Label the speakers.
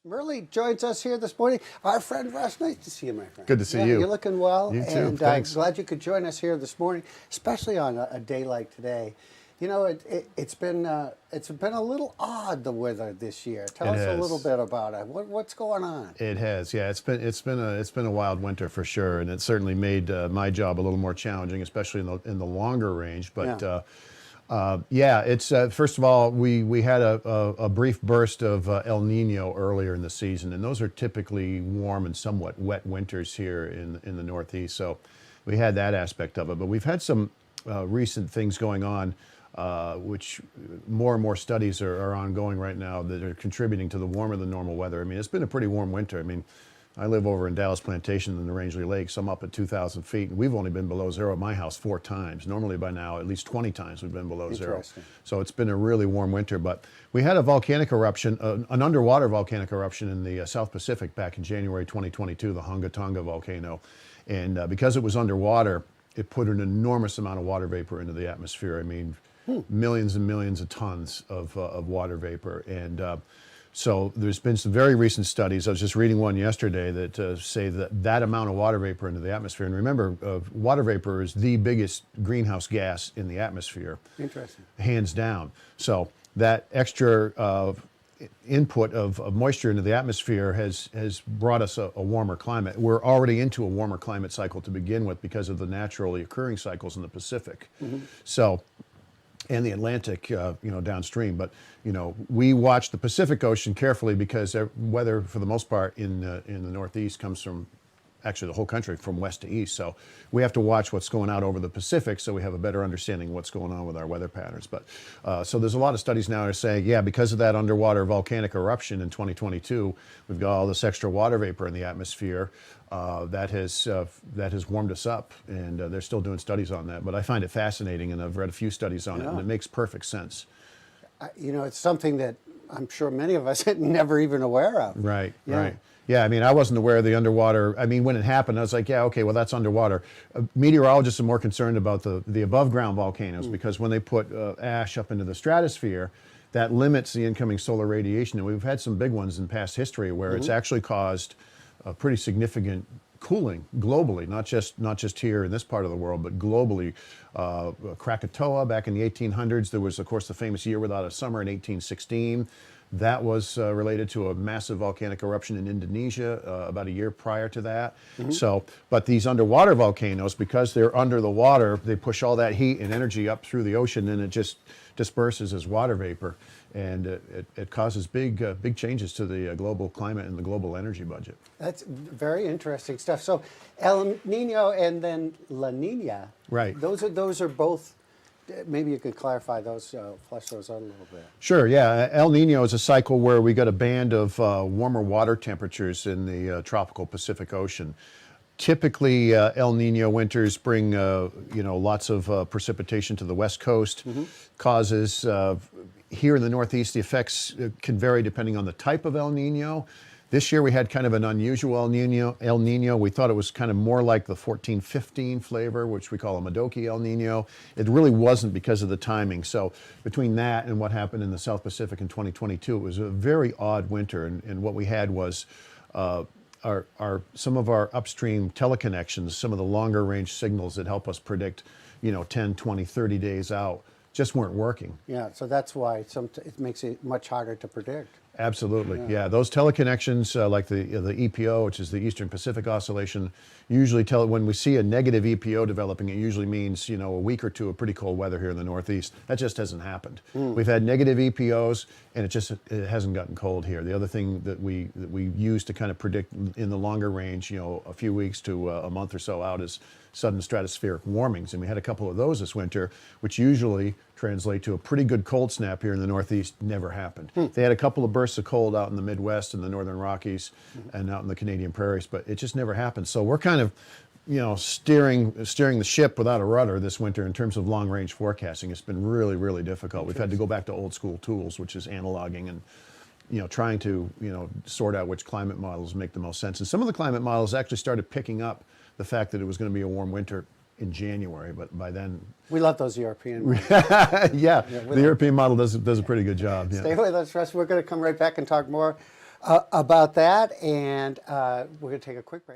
Speaker 1: Murley joins us here this morning. Our friend Russ, nice to see you, my friend.
Speaker 2: Good to see you.
Speaker 1: You're looking well.
Speaker 2: You too.
Speaker 1: And
Speaker 2: Thanks.
Speaker 1: glad you could join us here this morning, especially on a day like today. You know, it's been a little odd, the weather this year. Tell us a little bit about it. What's going on?
Speaker 2: It has, yeah. It's been a wild winter for sure, and it certainly made my job a little more challenging, especially in the longer range. But yeah, it's first of all, we had a brief burst of El Nino earlier in the season, and those are typically warm and somewhat wet winters here in the Northeast. So we had that aspect of it, but we've had some recent things going on. Which more and more studies are ongoing right now that are contributing to the warmer than normal weather. I mean, it's been a pretty warm winter. I mean, I live over in Dallas Plantation in the Rangeley Lakes. I'm up at 2,000 feet, and we've only been below zero at my house 4 times. Normally by now, at least 20 times we've been below zero. So it's been a really warm winter. But we had a volcanic eruption, an underwater volcanic eruption in the South Pacific back in January 2022, the Hunga Tonga volcano. And because it was underwater, it put an enormous amount of water vapor into the atmosphere. I mean, millions and millions of tons of water vapor. And so there's been some very recent studies. I was just reading one yesterday that say that amount of water vapor into the atmosphere. And remember, water vapor is the biggest greenhouse gas in the atmosphere.
Speaker 1: Interesting.
Speaker 2: Hands down. So that extra input of moisture into the atmosphere has brought us a warmer climate. We're already into a warmer climate cycle to begin with because of the naturally occurring cycles in the Pacific. So, and the Atlantic, downstream. But, we watch the Pacific Ocean carefully because weather, for the most part, in the Northeast comes from, actually the whole country, from west to east. So we have to watch what's going out over the Pacific so we have a better understanding of what's going on with our weather patterns. But so there's a lot of studies now that are saying, yeah, because of that underwater volcanic eruption in 2022, we've got all this extra water vapor in the atmosphere that has warmed us up, and they're still doing studies on that. But I find it fascinating, and I've read a few studies on it, and it makes perfect sense.
Speaker 1: It's something that I'm sure many of us are never even aware of.
Speaker 2: Right, right. Yeah, I mean, I wasn't aware of the underwater. I mean, when it happened, I was like, yeah, okay, well, that's underwater. Meteorologists are more concerned about the above-ground volcanoes because when they put ash up into the stratosphere, that limits the incoming solar radiation. And we've had some big ones in past history where it's actually caused a pretty significant cooling globally, not just here in this part of the world, but globally. Krakatoa back in the 1800s, there was, of course, the famous year without a summer in 1816. That was related to a massive volcanic eruption in Indonesia about a year prior to that. So, but these underwater volcanoes, because they're under the water, they push all that heat and energy up through the ocean, and it just disperses as water vapor, and it causes big changes to the global climate and the global energy budget.
Speaker 1: That's very interesting stuff. So El Nino and then La Nina.
Speaker 2: Right.
Speaker 1: Those are both. Maybe you could clarify those, flesh those out a little bit.
Speaker 2: Sure, yeah. El Nino is a cycle where we got a band of warmer water temperatures in the tropical Pacific Ocean. Typically, El Nino winters bring, lots of precipitation to the west coast, causes, here in the Northeast, the effects can vary depending on the type of El Nino. This year we had kind of an unusual El Nino. We thought it was kind of more like the 14-15 flavor, which we call a Modoki El Nino. It really wasn't because of the timing. So between that and what happened in the South Pacific in 2022, it was a very odd winter. And what we had was some of our upstream teleconnections, some of the longer range signals that help us predict, 10, 20, 30 days out, just weren't working.
Speaker 1: Yeah, so that's why it makes it much harder to predict.
Speaker 2: Absolutely, yeah. Those teleconnections, like the EPO, which is the Eastern Pacific Oscillation, usually when we see a negative EPO developing, it usually means a week or two of pretty cold weather here in the Northeast. That just hasn't happened. We've had negative EPOs, and it hasn't gotten cold here. The other thing that we use to kind of predict in the longer range, a few weeks to a month or so out, is sudden stratospheric warmings, and we had a couple of those this winter, which usually translate to a pretty good cold snap here in the Northeast. Never happened. They had a couple of bursts of cold out in the Midwest and the Northern Rockies and out in the Canadian prairies, but it just never happened. So we're kind of, steering the ship without a rudder this winter in terms of long range forecasting. It's been really, really difficult. We've had to go back to old school tools, which is analoging and trying to sort out which climate models make the most sense. And some of the climate models actually started picking up the fact that it was going to be a warm winter in January, but by then...
Speaker 1: We love those European models.
Speaker 2: Yeah, the European model does a pretty good job. Yeah.
Speaker 1: Stay with us, Russ. We're going to come right back and talk more about that, and we're going to take a quick break.